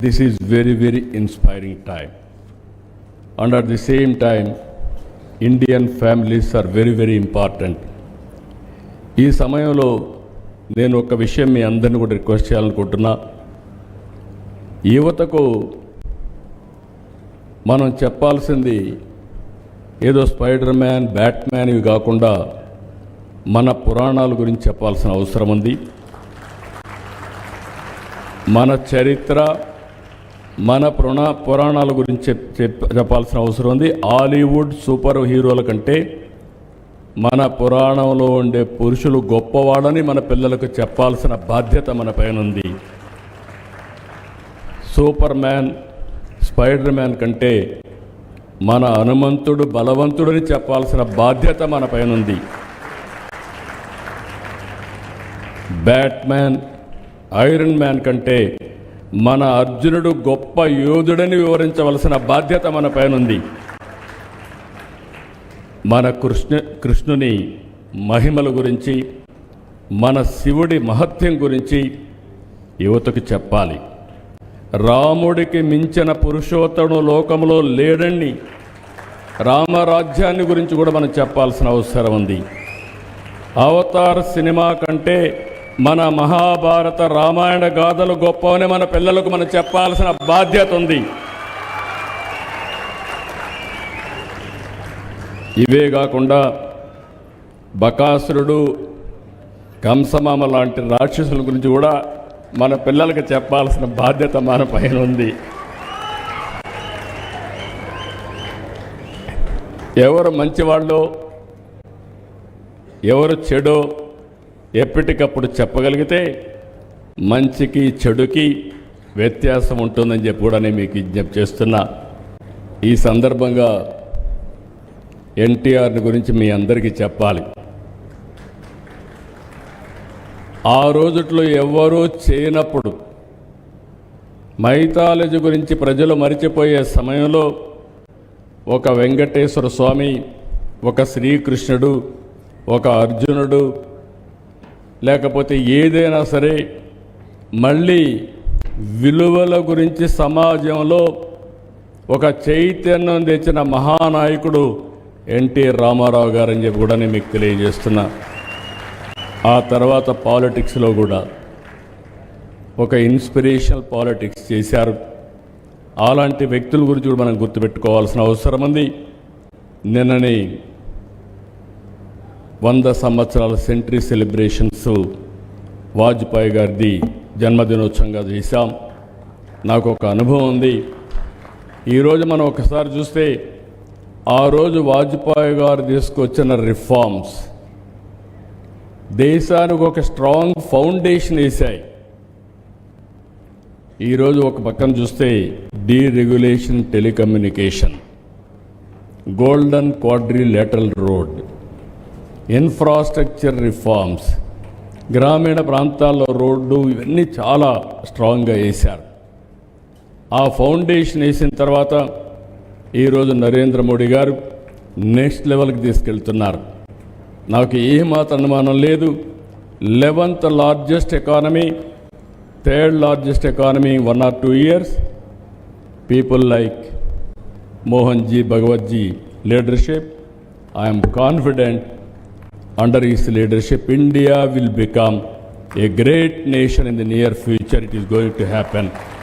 This is very, very inspiring time. And at the same time, Indian families are very, very important. ఈ సమయంలో నేను ఒక విషయం మీ అందరిని కూడా రిక్వెస్ట్ చేయాలనుకుంటున్నా. యువతకు మనం చెప్పాల్సింది ఏదో స్పైడర్ మ్యాన్, బ్యాట్మ్యాన్ ఇవి కాకుండా మన పురాణాల గురించి చెప్పాల్సిన అవసరం ఉంది. మన చరిత్ర, మన పురాణాల గురించి చెప్పాల్సిన అవసరం ఉంది. హాలీవుడ్ సూపర్ హీరోల కంటే మన పురాణంలో ఉండే పురుషులు గొప్పవాడని మన పిల్లలకు చెప్పాల్సిన బాధ్యత మన పైన ఉంది. సూపర్ మ్యాన్, స్పైడర్ మ్యాన్ కంటే మన హనుమంతుడు బలవంతుడని చెప్పాల్సిన బాధ్యత మన పైన ఉంది. బ్యాట్మ్యాన్, ఐరన్ మ్యాన్ కంటే మన అర్జునుడు గొప్ప యోధుడని వివరించవలసిన బాధ్యత మన పైన ఉంది. మన కృష్ణుని మహిమల గురించి, మన శివుడి మహత్యం గురించి యువతకు చెప్పాలి. రాముడికి మించిన పురుషోత్తముడు లోకంలో లేడని రామరాజ్యాన్ని గురించి కూడా మనం చెప్పాల్సిన అవసరం ఉంది. అవతార్ సినిమా కంటే మన మహాభారత రామాయణ గాథలు గొప్పవని మన పిల్లలకు మనం చెప్పాల్సిన బాధ్యత ఉంది. ఇవే కాకుండా బకాసురుడు, కంసమామ లాంటి రాక్షసుల గురించి కూడా మన పిల్లలకు చెప్పాల్సిన బాధ్యత మన పైన ఉంది. ఎవరు మంచివాళ్ళో ఎవరు చెడో ఎప్పటికప్పుడు చెప్పగలిగితే మంచికి చెడుకి వ్యత్యాసం ఉంటుందని చెప్పి కూడా నేను మీకు విజ్ఞప్తి చేస్తున్నా. ఈ సందర్భంగా ఎన్టీఆర్ని గురించి మీ అందరికీ చెప్పాలి. ఆ రోజుట్లో ఎవ్వరూ చేయనప్పుడు మైథాలజీ గురించి ప్రజలు మరిచిపోయే సమయంలో ఒక వెంకటేశ్వర స్వామి, ఒక శ్రీకృష్ణుడు, ఒక అర్జునుడు, లేకపోతే ఏదైనా సరే మళ్ళీ విలువల గురించి సమాజంలో ఒక చైతన్యం తెచ్చిన మహానాయకుడు ఎన్టీ రామారావు గారు అని చెప్పి కూడా నేను మీకు తెలియజేస్తున్నా. ఆ తర్వాత పాలిటిక్స్లో కూడా ఒక ఇన్స్పిరేషనల్ పాలిటిక్స్ చేశారు. అలాంటి వ్యక్తుల గురించి కూడా మనం గుర్తుపెట్టుకోవాల్సిన అవసరం ఉంది. నిన్నని 100 సంవత్సరాల సెంటరీ సెలబ్రేషన్స్ వాజ్పేయి గారిది జన్మదినోత్సవంగా చేశాం. నాకు ఒక అనుభవం ఉంది. ఈరోజు మనం ఒకసారి చూస్తే ఆ రోజు వాజ్పేయి గారు తీసుకొచ్చిన రిఫార్మ్స్ దేశానికి ఒక స్ట్రాంగ్ ఫౌండేషన్ వేశాయి. ఈరోజు ఒక పక్కన చూస్తే deregulation telecommunication, golden quadrilateral road, infrastructure reforms, గ్రామీణ ప్రాంతాల్లో రోడ్డు, ఇవన్నీ చాలా స్ట్రాంగ్గా వేశారు. ఆ ఫౌండేషన్ వేసిన తర్వాత ఈరోజు నరేంద్ర మోడీ గారు నెక్స్ట్ లెవెల్కి తీసుకెళ్తున్నారు. నాకు ఏమాత్రం అనుమానం లేదు. 11th largest economy, 3rd largest economy 1 or 2 years. People like Mohan ji Bhagwat ji leadership, I'm confident under his leadership, India will become a great nation in the near future. It is going to happen.